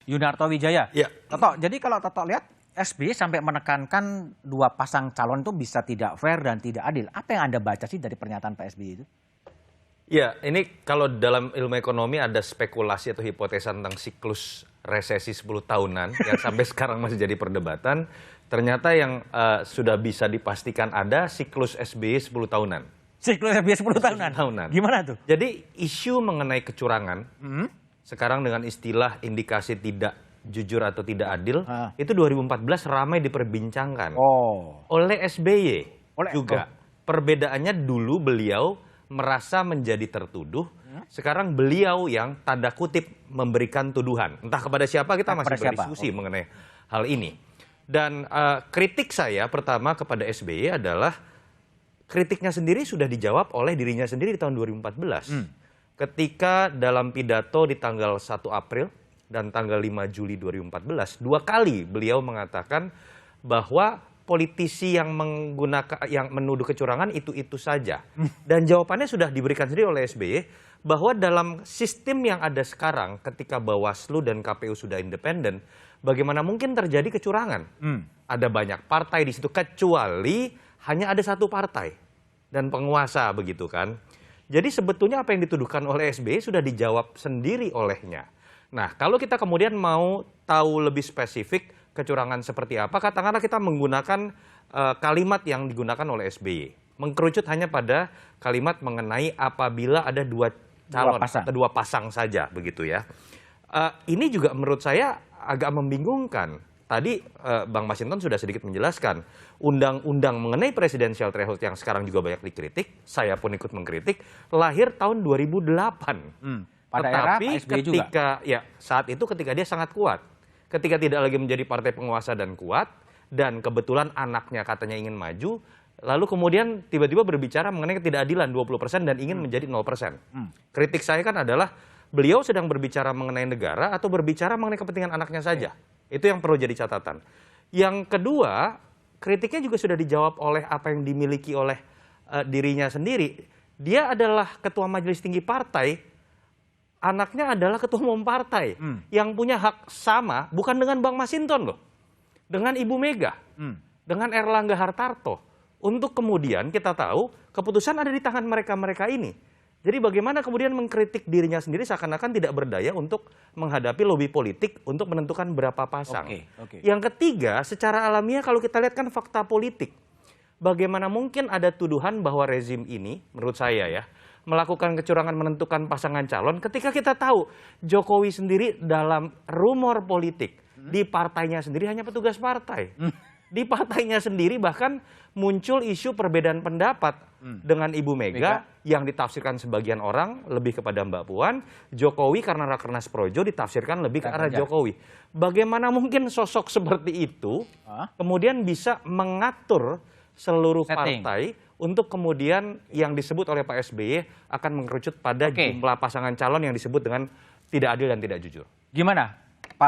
Yunarto Wijaya. Iya. Toto, jadi kalau Toto lihat SBY sampai menekankan dua pasang calon itu bisa tidak fair dan tidak adil. Apa yang Anda baca sih dari pernyataan Pak SBY itu? Ya, ini kalau dalam ilmu ekonomi ada spekulasi atau hipotesa tentang siklus resesi 10 tahunan yang sampai sekarang masih jadi perdebatan. Ternyata yang sudah bisa dipastikan ada siklus SBY 10 tahunan. Siklus SBY 10 tahunan? Gimana tuh? Jadi isu mengenai kecurangan, sekarang dengan istilah indikasi tidak jujur atau tidak adil, itu 2014 ramai diperbincangkan oleh SBY juga. Perbedaannya dulu beliau merasa menjadi tertuduh, sekarang beliau yang tanda kutip memberikan tuduhan. Entah kepada siapa, kita masih berdiskusi mengenai hal ini. Dan kritik saya pertama kepada SBY adalah kritiknya sendiri sudah dijawab oleh dirinya sendiri di tahun 2014. Ketika dalam pidato di tanggal 1 April dan tanggal 5 Juli 2014, 2 kali beliau mengatakan bahwa politisi yang menuduh kecurangan itu saja. Dan jawabannya sudah diberikan sendiri oleh SBY bahwa dalam sistem yang ada sekarang ketika Bawaslu dan KPU sudah independen, bagaimana mungkin terjadi kecurangan? Ada banyak partai di situ kecuali hanya ada satu partai dan penguasa, begitu kan? Jadi sebetulnya apa yang dituduhkan oleh SBY sudah dijawab sendiri olehnya. Nah, kalau kita kemudian mau tahu lebih spesifik kecurangan seperti apa, katakanlah kita menggunakan kalimat yang digunakan oleh SBY. Mengkerucut hanya pada kalimat mengenai apabila ada dua calon atau dua pasang saja, begitu ya. Ini juga menurut saya agak membingungkan. Tadi Bang Masinton sudah sedikit menjelaskan, undang-undang mengenai presidensial threshold yang sekarang juga banyak dikritik, saya pun ikut mengkritik, lahir tahun 2008. Pada Tetapi era Pak SBY ketika saat itu ketika dia sangat kuat. Ketika tidak lagi menjadi partai penguasa dan kuat, dan kebetulan anaknya katanya ingin maju, lalu kemudian tiba-tiba berbicara mengenai ketidakadilan 20% dan ingin menjadi 0%. Kritik saya kan adalah beliau sedang berbicara mengenai negara atau berbicara mengenai kepentingan anaknya saja. Itu yang perlu jadi catatan. Yang kedua, kritiknya juga sudah dijawab oleh apa yang dimiliki oleh dirinya sendiri. Dia adalah ketua majelis tinggi partai, anaknya adalah ketua umum partai yang punya hak sama, bukan dengan Bang Masinton loh, dengan Ibu Mega, dengan Erlangga Hartarto. Untuk kemudian kita tahu keputusan ada di tangan mereka-mereka ini. Jadi bagaimana kemudian mengkritik dirinya sendiri seakan-akan tidak berdaya untuk menghadapi lobi politik untuk menentukan berapa pasang. Yang ketiga, secara alamiah kalau kita lihat kan fakta politik. Bagaimana mungkin ada tuduhan bahwa rezim ini, menurut saya ya, melakukan kecurangan menentukan pasangan calon ketika kita tahu Jokowi sendiri dalam rumor politik di partainya sendiri hanya petugas partai. Di partainya sendiri bahkan muncul isu perbedaan pendapat dengan Ibu Mega yang ditafsirkan sebagian orang lebih kepada Mbak Puan, Jokowi karena Rakernas Projo ditafsirkan lebih ke arah Jokowi. Bagaimana mungkin sosok seperti itu kemudian bisa mengatur seluruh partai untuk kemudian yang disebut oleh Pak SBY akan mengerucut pada jumlah pasangan calon yang disebut dengan tidak adil dan tidak jujur. Gimana